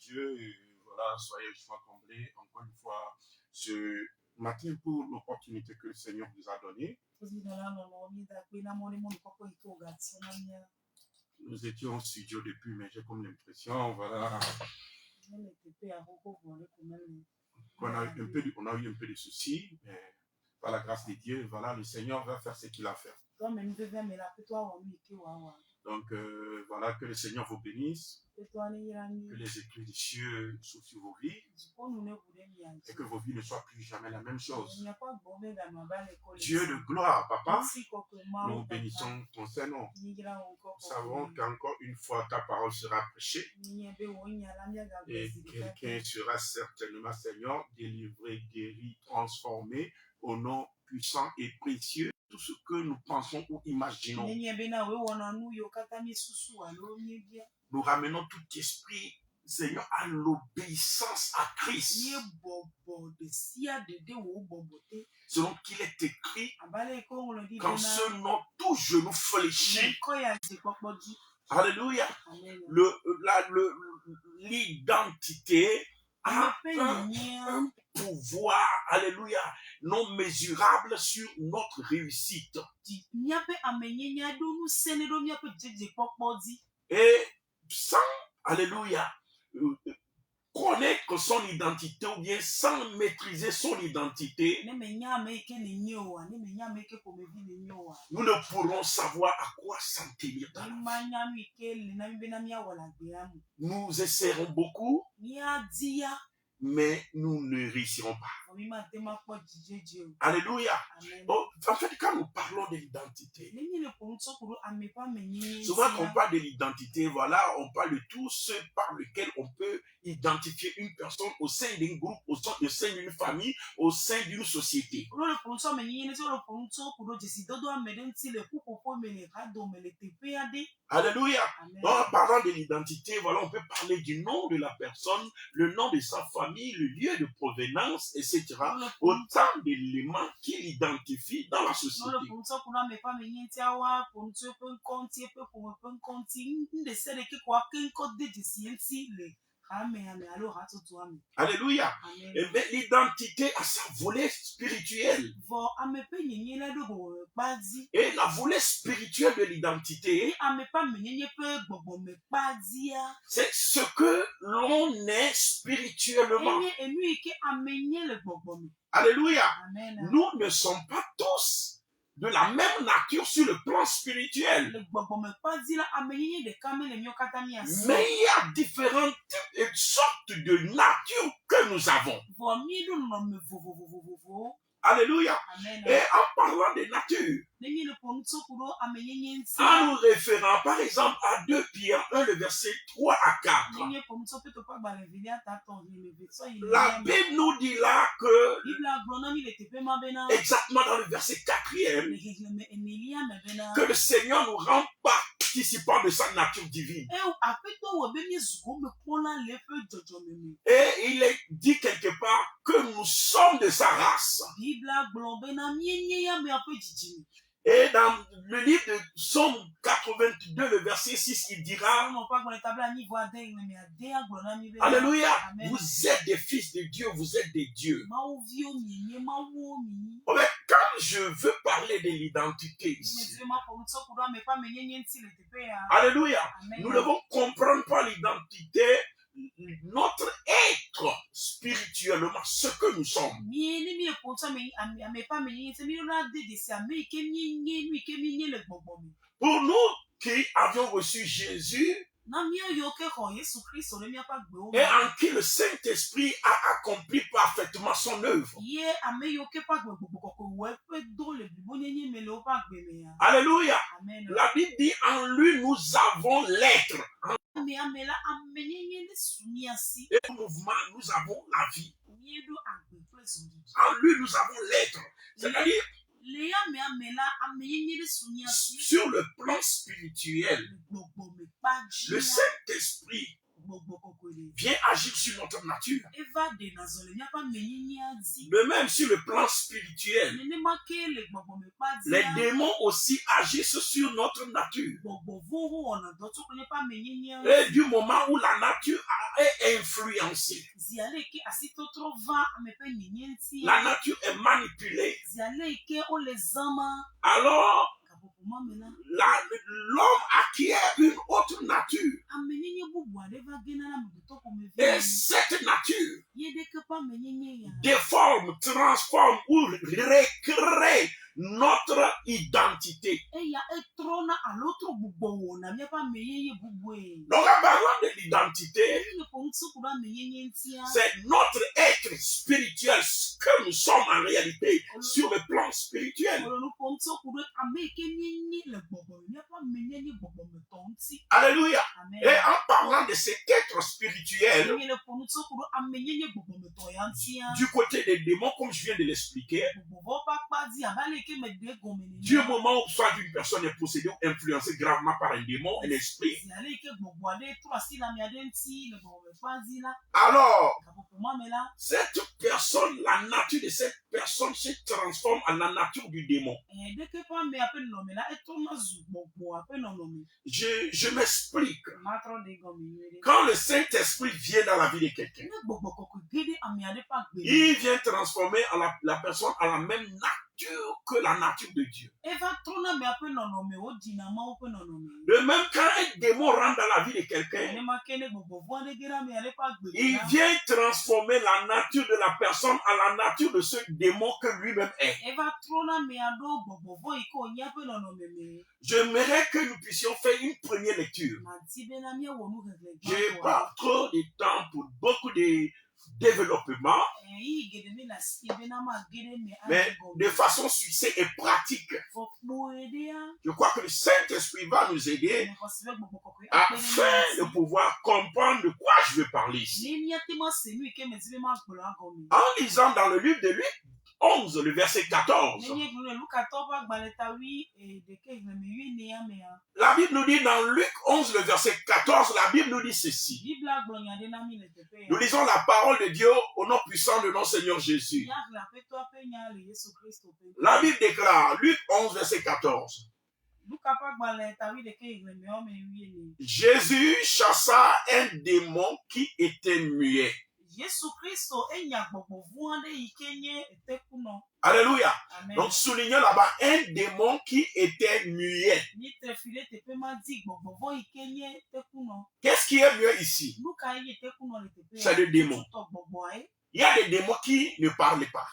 Dieu. Et voilà, soyez joie comblés encore une fois ce matin pour l'opportunité que le Seigneur vous a donnée. Nous étions en studio depuis, mais j'ai comme l'impression, voilà, on a eu un peu de soucis, mais par la grâce de Dieu, voilà, le Seigneur va faire ce qu'il a fait. Donc, voilà, que le Seigneur vous bénisse, que les éclats des cieux soient sur vos vies, et que vos vies ne soient plus jamais la même chose. Dieu de gloire, Papa, nous bénissons ton Saint-Nom. Nous savons qu'encore une fois, ta parole sera prêchée, et quelqu'un sera certainement, Seigneur, délivré, guéri, transformé, au nom puissant et précieux. Tout ce que nous pensons ou imaginons. Nous ramenons tout esprit, Seigneur, à l'obéissance à Christ. Selon qu'il est écrit, qu'en ce nom, tout genou fléchit. Alléluia. L'identité a un pouvoir, alléluia, non mesurable sur notre réussite. Et sans, alléluia, connaître son identité ou bien sans maîtriser son identité, nous ne pourrons savoir à quoi s'en tenir dans la vie. Nous essaierons beaucoup, mais nous ne réussirons pas. Alléluia. Oh, en fait, quand nous parlons de l'identité, souvent quand on parle de l'identité, voilà, on parle de tout ce par lequel on peut identifier une personne au sein d'un groupe, au sein d'une famille, au sein d'une société. Alléluia. Donc, en parlant de l'identité, voilà, on peut parler du nom de la personne, le nom de sa famille, le lieu de provenance, etc. Autant d'éléments qui l'identifient dans la société. Alléluia. Et bien, l'identité a sa volet spirituel. Et la volet spirituelle de l'identité, c'est ce que l'on est spirituellement. Alléluia. Nous ne sommes pas tous de la même nature sur le plan spirituel. Mais il y a différentes sortes de natures que nous avons. Alléluia. Et en parlant de nature, en nous référant par exemple à 2 Pierre 1, le verset 3 à 4, la Bible nous dit là que, exactement dans le verset 4e, que le Seigneur nous rend participants de sa nature divine. Et il est dit quelque part que nous sommes de sa race. Et dans le livre de Psaume 82, le verset 6, il dira, alléluia, vous êtes des fils de Dieu, vous êtes des dieux. Mais quand je veux parler de l'identité ici, alléluia, nous devons comprendre par l'identité notre être spirituellement, ce que nous sommes. Pour nous qui avions reçu Jésus, et en qui le Saint-Esprit a accompli parfaitement son œuvre. Alléluia. La Bible dit, en lui nous avons l'être. Et au mouvement, nous avons la vie. En lui nous avons l'être. C'est-à-dire, sur le plan spirituel, le Saint-Esprit vient agir sur notre nature. De même, sur le plan spirituel, les démons aussi agissent sur notre nature. Et du moment où la nature influencée. La nature est manipulée. Alors, l'homme acquiert une autre nature. Et cette nature déforme, transforme ou recrée notre identité. Donc, en parlant de l'identité, c'est notre être spirituel, ce que nous sommes en réalité sur le plan spirituel. Alléluia. Et en parlant de cet être spirituel, du côté des démons, comme je viens de l'expliquer, du moment où soit une personne est possédée ou influencée gravement par un démon, un esprit, alors, cette personne, la nature de cette personne se transforme en la nature du démon. Je m'explique. Quand le Saint-Esprit vient dans la vie de quelqu'un, il vient transformer la personne à la même nature que la nature de Dieu. De même, quand un démon rentre dans la vie de quelqu'un, il vient transformer la nature de la personne à la nature de ce démon que lui-même est. J'aimerais que nous puissions faire une première lecture. Je n'ai pas trop de temps pour beaucoup de développement, mais de façon succincte et pratique. Je crois que le Saint-Esprit va nous aider afin de pouvoir comprendre de quoi je veux parler ici. En lisant dans le livre de Luc 11, le verset 14. La Bible nous dit dans Luc 11, le verset 14, la Bible nous dit ceci. Nous lisons la parole de Dieu au nom puissant de notre Seigneur Jésus. La Bible déclare, Luc 11, verset 14. Jésus chassa un démon qui était muet. Alléluia. Amen. Donc soulignons là-bas un démon qui était muet. Qu'est-ce qui est muet ici? C'est le démon. Il y a des démons qui ne parlent pas.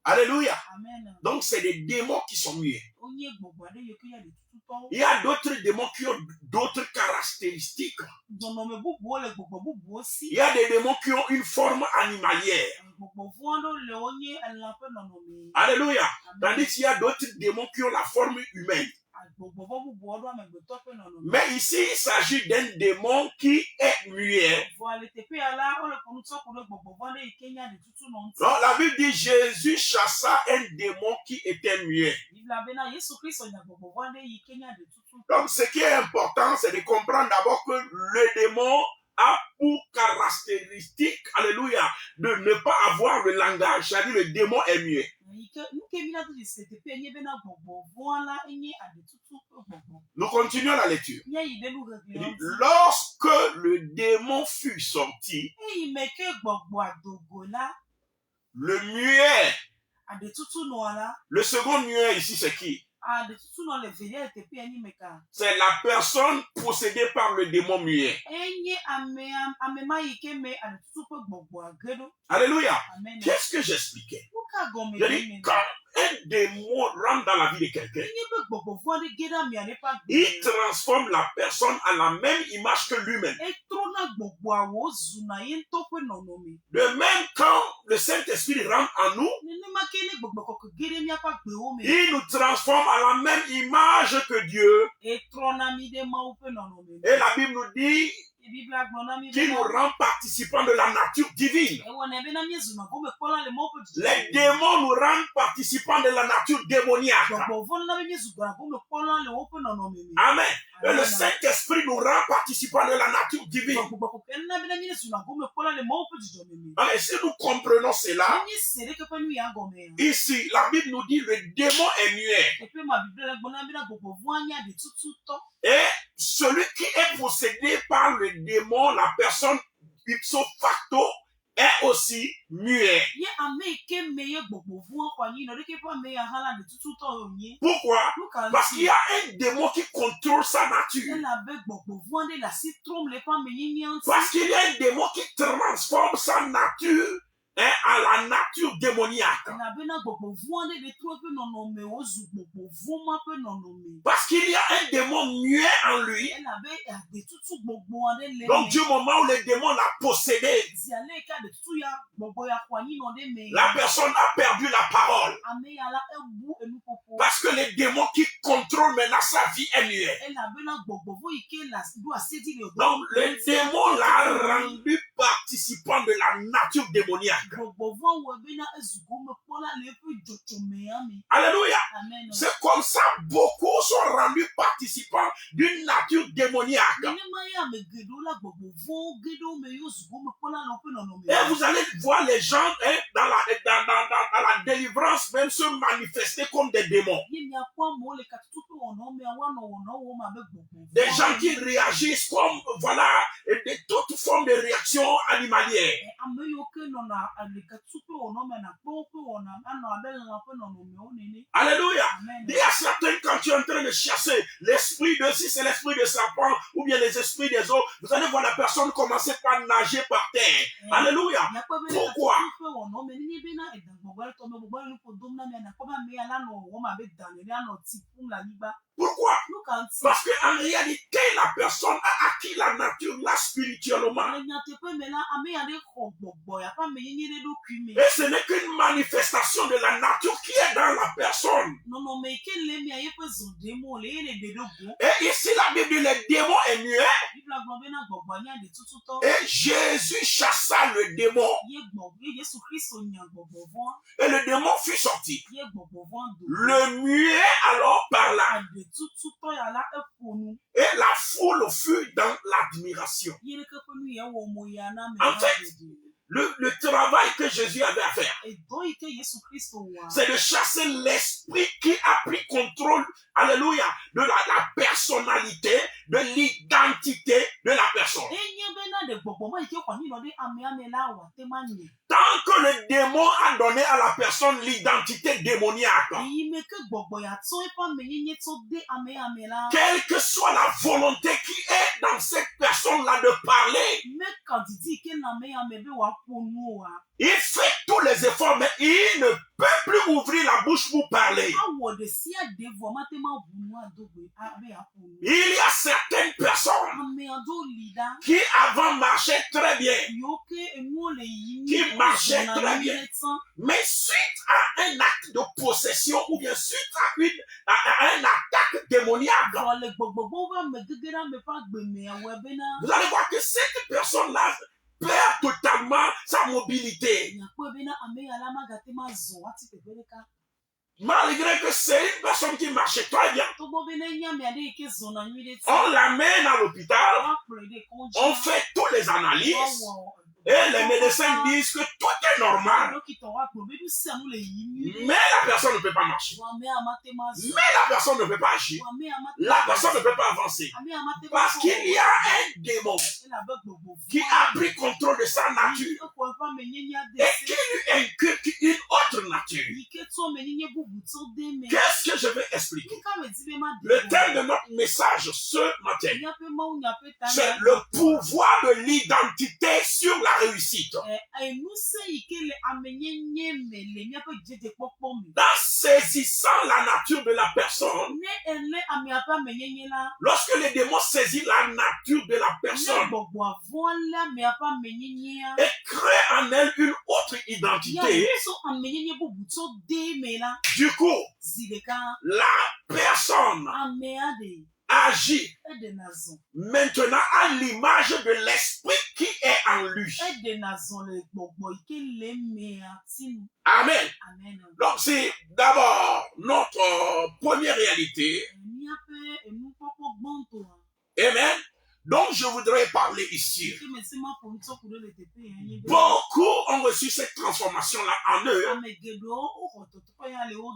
Alléluia. Amen. Donc c'est des démons qui sont muets. Il y a d'autres démons qui ont d'autres caractéristiques. Il y a des démons qui ont une forme animalière. Alléluia. Tandis qu'il y a d'autres démons qui ont la forme humaine. Mais ici, il s'agit d'un démon qui est muet. Donc, la Bible dit Jésus chassa un démon qui était muet. Donc, ce qui est important, c'est de comprendre d'abord que le démon a pour caractéristique, alléluia, de ne pas avoir le langage, c'est-à-dire le démon est muet. Nous continuons la lecture. Lorsque le démon fut sorti, le muet, le second muet ici c'est qui? C'est la personne possédée par le démon muet. Alléluia. Qu'est-ce que j'expliquais? Je dis, quand un démon rentre dans la vie de quelqu'un, il transforme la personne à la même image que lui-même. De même, quand le Saint-Esprit rentre en nous, il nous transforme à la même image que Dieu. Et la Bible nous dit qui nous rend participants de la nature divine. Les démons nous rendent participants de la nature démoniaque. Amen. Et le Saint-Esprit nous rend participants de la nature divine. Et si nous comprenons cela, ici, la Bible nous dit le démon est muet. Et celui qui est possédé par le démon, la personne ipso facto, est aussi muet. Pourquoi? Parce qu'il y a un démon qui contrôle sa nature. Parce qu'il y a un démon qui transforme sa nature à la nature démoniaque. Parce qu'il y a un démon muet en lui. Donc du moment où le démon l'a possédé, la personne a perdu la parole. Parce que le démon qui contrôle maintenant sa vie est muet. Donc le démon l'a rendu participant de la nature démoniaque. Alléluia. C'est comme ça beaucoup sont rendus participants d'une nature démoniaque. Et vous allez voir les gens dans la délivrance même se manifester comme des démons. Des gens qui réagissent comme, voilà, de toutes formes de réactions animalières. Alléluia. Il y a certains, quand tu es en train de chasser l'esprit de, si c'est l'esprit de serpent ou bien les esprits des eaux, vous allez voir la personne commencer par nager par terre. Alléluia. Pourquoi? Pourquoi? Parce qu'en réalité, la personne a acquis la nature là spirituellement. Et ce n'est qu'une manifestation de la nature qui est dans la personne. Et ici, la Bible dit le démon est muet. Et Jésus chassa le démon. Et le démon fut sorti. Le muet alors parla. Et la foule fut dans l'admiration. En fait, le travail que Jésus avait à faire, c'est de chasser l'esprit qui a pris contrôle, alléluia, de la personnalité, de l'identité de la personne. Tant que le démon a donné à la personne l'identité démoniaque, quelle que soit la volonté qui est dans cette personne-là de parler, il fait tous les efforts, mais il ne peut plus ouvrir la bouche pour parler. Il y a certaines personnes qui avant marchaient très bien, qui marchaient très bien, mais suite à un acte de possession ou bien suite à un attaque démoniaque, vous allez voir que cette personne-là perd totalement sa mobilité. Malgré que c'est une personne qui marchait très bien, on l'amène à l'hôpital, on fait toutes les analyses, et les médecins disent que tout est normal. Mais la personne ne peut pas marcher. Mais la personne ne peut pas agir. La personne ne peut pas avancer. Parce qu'il y a un démon qui a pris contrôle de sa nature et qui lui inculque une autre nature. Qu'est-ce que je vais expliquer? Le thème de notre message ce matin, c'est le pouvoir de l'identité sur la réussite. Dans saisissant la nature de la personne, lorsque le démon saisit la nature de la personne et crée en elle une autre identité, du coup, la personne agit maintenant à l'image de l'esprit qui est en lui. Amen. Donc c'est d'abord notre première réalité. Amen. Donc je voudrais parler ici. Beaucoup ont reçu cette transformation-là en eux.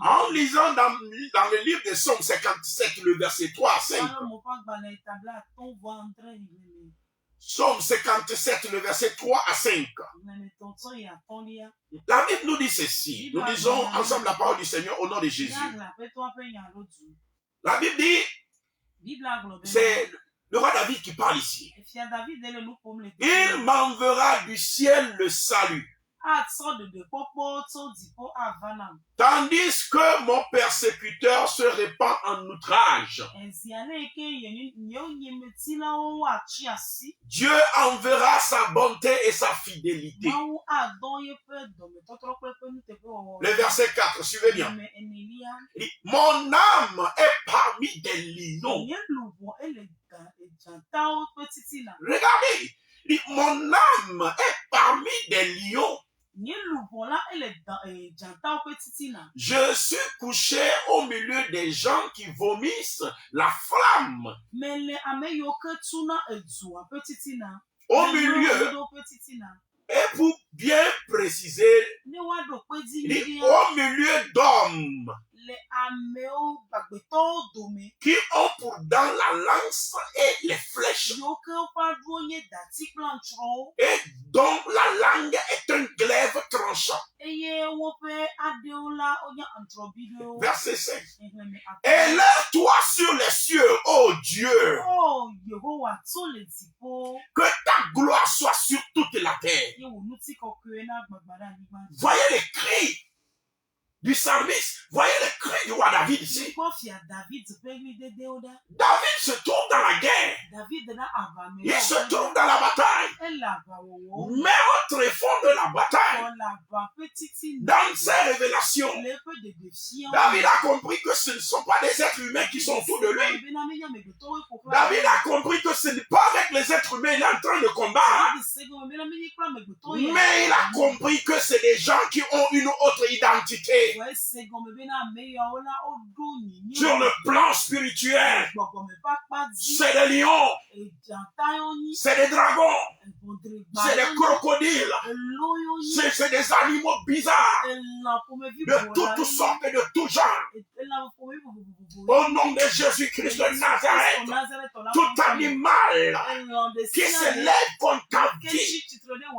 En lisant dans le livre de Psaume 57, le verset 3 à 5. Psaume 57, le verset 3 à 5. La Bible nous dit ceci. Nous lisons ensemble la parole du Seigneur au nom de Jésus. La Bible dit, c'est le roi David qui parle ici. Il m'enverra du ciel le salut. Tandis que mon persécuteur se répand en outrage. Dieu enverra sa bonté et sa fidélité. Le verset 4, suivez bien. Mon âme est parmi des lions. Regardez, mon âme est parmi des lions. Je suis couché au milieu des gens qui vomissent la flamme. Au milieu, et pour bien préciser, au milieu d'hommes qui ont pour dans la lance et les flèches, et dont la langue est un glaive tranchant. Verset 5. Élève-toi sur les cieux, ô Dieu, que ta gloire soit sur toute la terre. Voyez les cris du service. Voyez les cris du roi David ici. David se trouve dans la guerre. Il se trouve dans la bataille. Mais au tréfonds de la bataille, dans ses révélations, David a compris que ce ne sont pas des êtres humains qui sont autour de lui. David a compris que ce n'est pas avec les êtres humains qu'il est en train de combattre. Mais il a compris que c'est des gens qui ont une autre identité. Sur le plan spirituel, c'est des lions, c'est des dragons, c'est des crocodiles, c'est des animaux bizarres, de toutes sortes et de tout genre. Au nom de Jésus-Christ de Nazareth, tout animal qui s'élève contre ta vie,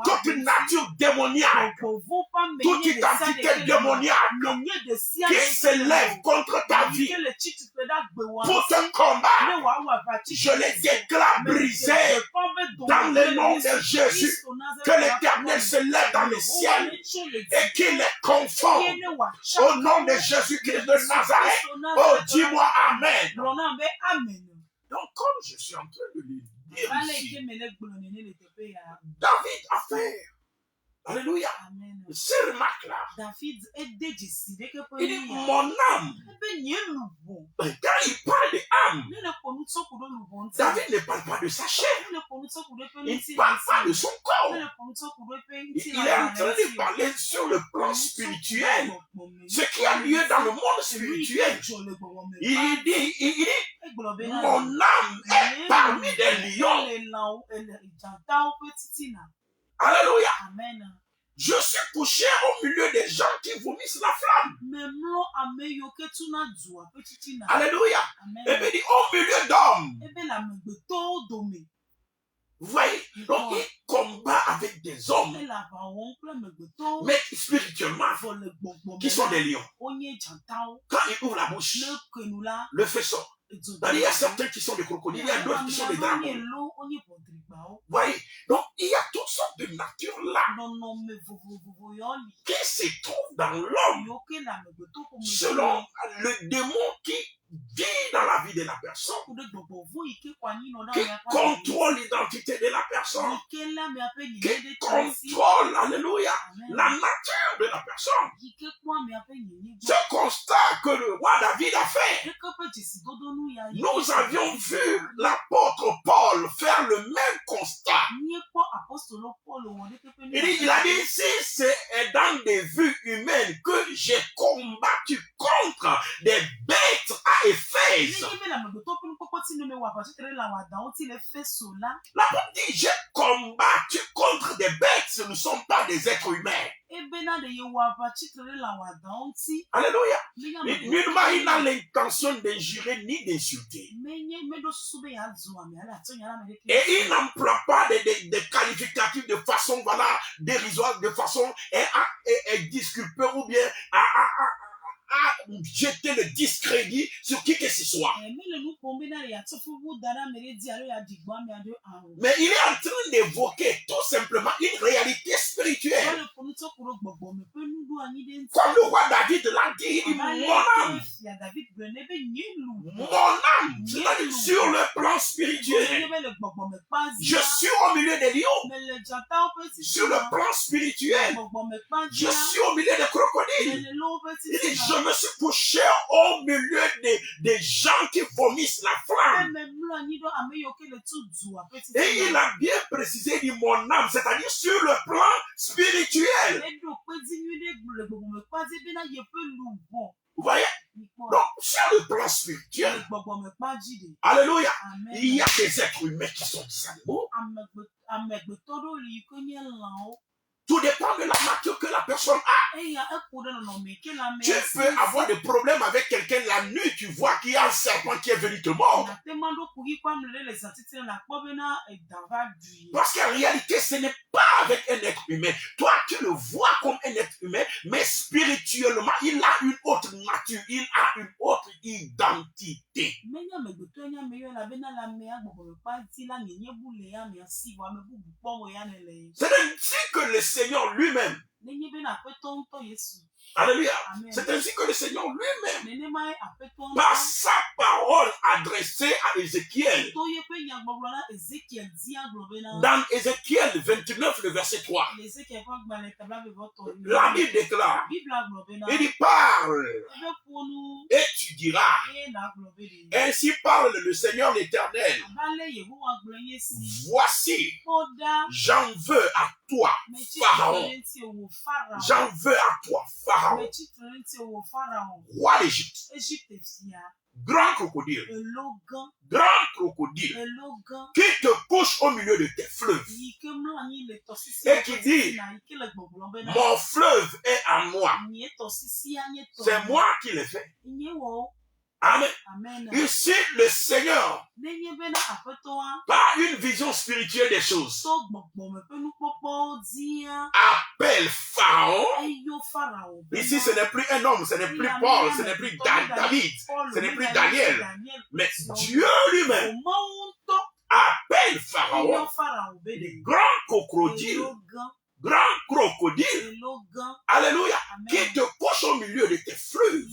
toute nature démoniaque, toute identité démoniaque qui s'élève contre ta vie pour te combattre, je les déclare brisés dans le nom de Jésus. Que l'Éternel se lève dans le ciel et qu'il les confonde au nom de Jésus-Christ de Nazareth. Oh, dis-moi Amen. Donc, comme je suis en train de le dire ici, David a fait, alléluia, ces remarques-là, il dit mon âme. Quand il parle de âme, David ne parle pas de sa chair, il ne parle pas de son corps. Il est en train de parler sur le plan spirituel, ce qui a lieu dans le monde spirituel. Il dit, mon âme est parmi des lions. Alléluia. Je suis couché au milieu des gens qui vomissent la flamme. Alléluia. Et puis il dit au milieu d'hommes. Vous voyez, donc il combat avec des hommes, mais spirituellement, qui sont des lions. Quand il ouvre la bouche, le feu sort. Il y a certains qui sont des crocodiles, il y a d'autres qui sont des dragons. Vous voyez, donc il y a toutes sortes de natures là qui se trouvent dans l'homme selon le démon qui vit dans la vie de la personne, qui contrôle l'identité de la personne, qui contrôle, alléluia, la nature de la personne. Ce constat que le roi David a fait, nous avions vu l'apôtre Paul faire le même constat Il a dit, si c'est dans des vues humaines que j'ai combattu contre des bêtes à Éphèse. L'apôtre dit, j'ai combattu contre des bêtes, ce ne sont pas des êtres humains. Alléluia. Nullement il n'a l'intention d'injurer ni d'insulter. Et il n'emploie pas des qualificatifs de façon dérisoire, de façon disculpée ou bien à jeter le discrédit sur qui que ce soit. Mais il est en train d'évoquer tout simplement une réalité spirituelle. Comme le roi David l'a dit, il dit mon âme, c'est-à-dire sur le plan spirituel. Je suis au milieu des lions. Sur le plan spirituel, je suis au milieu des crocodiles. Il dit, je me suis couché au milieu des gens qui vomissent la flamme. Et il a bien précisé, il dit mon âme, c'est-à-dire sur le plan spirituel. Vous voyez? Donc, sur le plan spirituel, alléluia, il y a des êtres humains qui sont des animaux. Tout dépend de la nature que la personne a. Tu peux avoir des problèmes avec quelqu'un la nuit, tu vois qu'il y a un serpent qui est venu te mordre. Parce qu'en réalité, ce n'est pas avec un être humain. Toi, tu le vois comme un être humain, mais spirituellement, il a une autre nature, il a une autre identité. C'est ainsi que le Seigneur lui-même, alléluia, c'est ainsi que le Seigneur lui-même, par sa parole adressée à Ézéchiel, dans Ézéchiel 29, le verset 3, la Bible déclare, il dit parle, et tu diras, ainsi parle le Seigneur l'Éternel, voici, j'en veux à toi, Pharaon, j'en veux à toi, Pharaon, roi d'Égypte, grand crocodile, qui te couche au milieu de tes fleuves et qui dit, mon fleuve est à moi, c'est moi qui l'ai fait. Amen. Ici, le Seigneur, par une vision spirituelle des choses, appelle Pharaon. Ici, ce n'est plus un homme, ce n'est plus Paul, ce n'est plus David, ce n'est plus Daniel, mais Dieu lui-même appelle Pharaon, des grand crocodile, alléluia, qui te couche au milieu de tes fleuves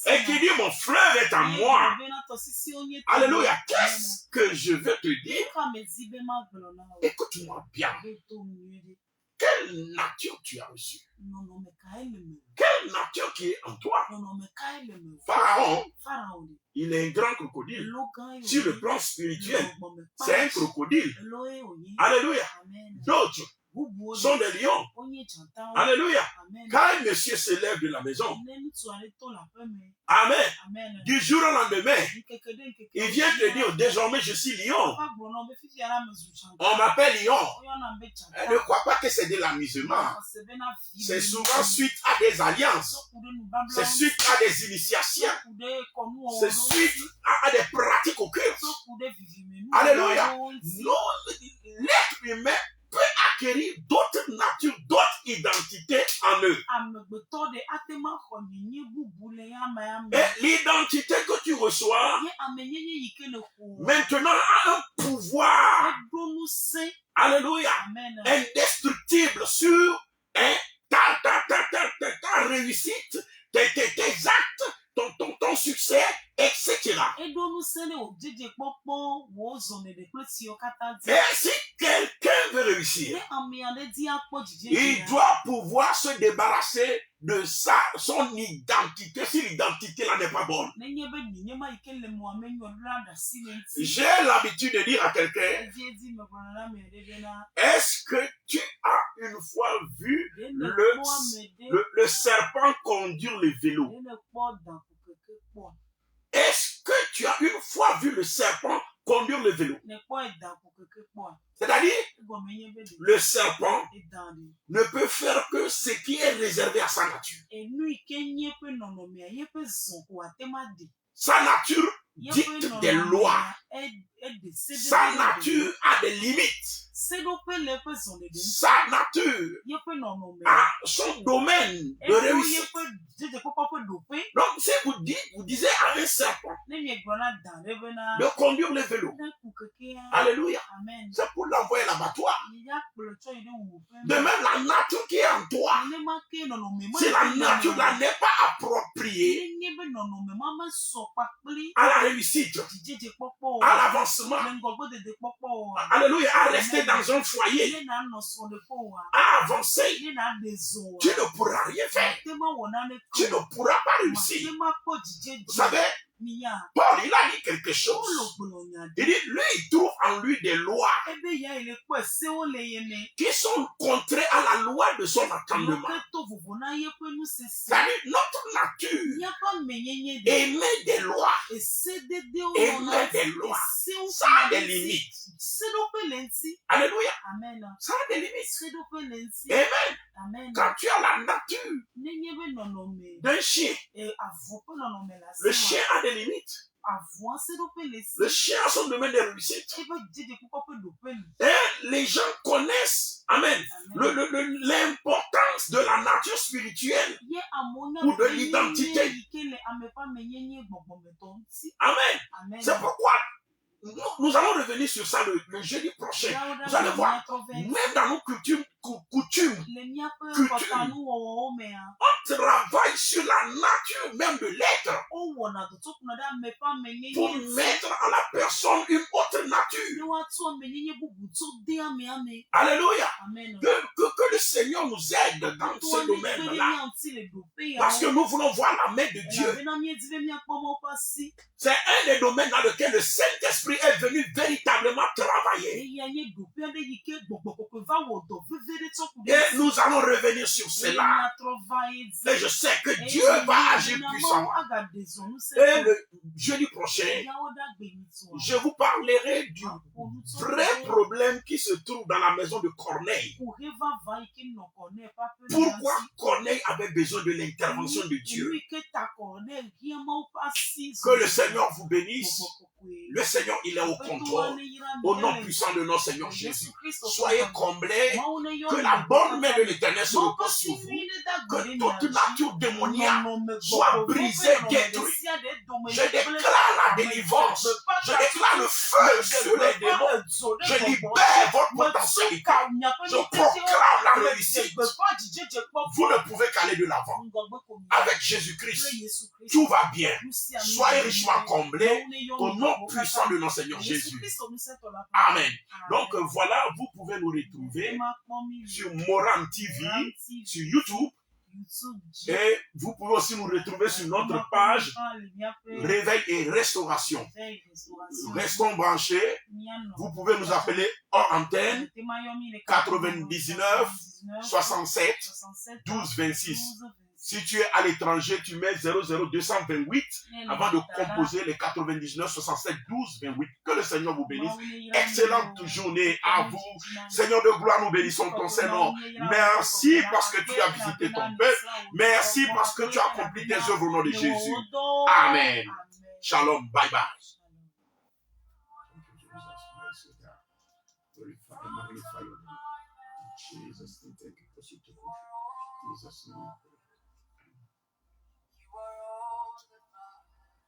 et qui dit mon fleuve est à moi. Alléluia, qu'est-ce que je veux te dire? Écoute-moi bien. Quelle nature tu as reçue? Quelle nature qui est en toi? Pharaon, il est un grand crocodile. Sur le plan spirituel, c'est un crocodile. Alléluia. D'autres sont des lions. Alléluia. Quand un monsieur se lève de la maison, amen, du jour au lendemain, il vient te dire, désormais je suis lion. On m'appelle lion. Elle ne croit pas que c'est de l'amusement. C'est souvent suite à des alliances. C'est suite à des initiations. C'est suite à des pratiques occultes. Alléluia. L'être humain peut acquérir d'autres natures, d'autres identités en eux. Et l'identité que tu reçois maintenant a un pouvoir, alléluia, indestructible sur ta réussite, tes actes, ton succès, etc. Et si quelqu'un veut réussir, il doit pouvoir se débarrasser de son identité si l'identité là n'est pas bonne. J'ai l'habitude de dire à quelqu'un, est-ce que tu as une fois vu le serpent conduire le vélo? Est-ce que tu as une fois vu le serpent conduire le vélo? C'est-à-dire, le serpent ne peut faire que ce qui est réservé à sa nature. Sa nature dicte des lois. Sa nature a des limites. Sa nature a son domaine de réussite. Donc, si vous disiez à un serpent de conduire le vélo, alléluia, c'est pour l'envoyer à l'abattoir. De même, la nature qui est en toi, si la nature là n'est pas appropriée à la réussite, à l'avancement, alléluia, à rester dans un foyer, à avancer, tu ne pourras rien faire. Tu ne pourras pas réussir. Vous savez, Paul, il a dit quelque chose. Il dit, lui, il trouve en lui des lois qui sont contraires à la loi de son entendement. C'est-à-dire, notre nature émet des lois. Émet des lois. Ça a des limites. Alléluia. Ça a des limites. Amen. Quand tu as la nature d'un chien, le chien a des limites. Le chien a son domaine de réussite. Et les gens connaissent, amen, l'importance de la nature spirituelle ou de l'identité. Amen. C'est pourquoi nous allons revenir sur ça le jeudi prochain. Vous allez voir, même dans nos coutumes, on travaille sur la nature même de l'être pour mettre à la personne une autre nature. Alléluia. Que le Seigneur nous aide dans ce domaine-là. Parce que nous voulons voir la main de Dieu. C'est un des domaines dans lequel le Saint-Esprit est venu véritablement travailler. Et nous allons revenir sur cela. Et je sais que Dieu va agir puissamment. Et le jeudi prochain, je vous parlerai du vrai problème qui se trouve dans la maison de Corneille. Pourquoi Corneille avait besoin de l'intervention de Dieu? Que le Seigneur vous bénisse. Le Seigneur, il est au contrôle. Au nom puissant de notre Seigneur Jésus. Soyez comblés. Que la bonne main de l'Éternel se repose sur vous. Que toute nature démoniaque soit brisée, détruite. Je déclare la délivrance. Je déclare le feu sur les démons. Je libère votre potentialité. Je proclame la réussite. Vous ne pouvez qu'aller de l'avant. Avec Jésus-Christ, tout va bien. Soyez richement comblés au nom puissant de notre Seigneur Jésus. Amen. Donc voilà, vous pouvez nous retrouver sur Moran TV, sur YouTube. Et vous pouvez aussi nous retrouver sur notre page Réveil et Restauration. Restons branchés. Vous pouvez nous appeler hors antenne 99 67 12 26. Si tu es à l'étranger, tu mets 00228 avant de composer les 99 67 12 28. Que le Seigneur vous bénisse. Excellente journée à vous. Seigneur de gloire, nous bénissons ton Seigneur. Merci parce que tu as visité ton peuple. Merci parce que tu as accompli tes œuvres au nom de Jésus. Amen. Shalom. Bye bye.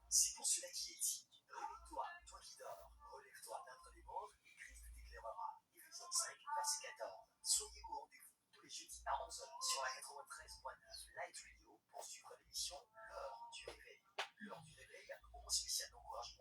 C'est pour cela qui est dit, réveille-toi, toi qui dors, relève-toi d'entre les morts, et Christ t'éclairera. Éphésiens 5, verset 14. Soyez au rendez-vous tous les jeudis à 11h sur la 93.9 Light Radio pour suivre l'émission L'heure du réveil. L'heure du réveil a commencé spécial encouragement.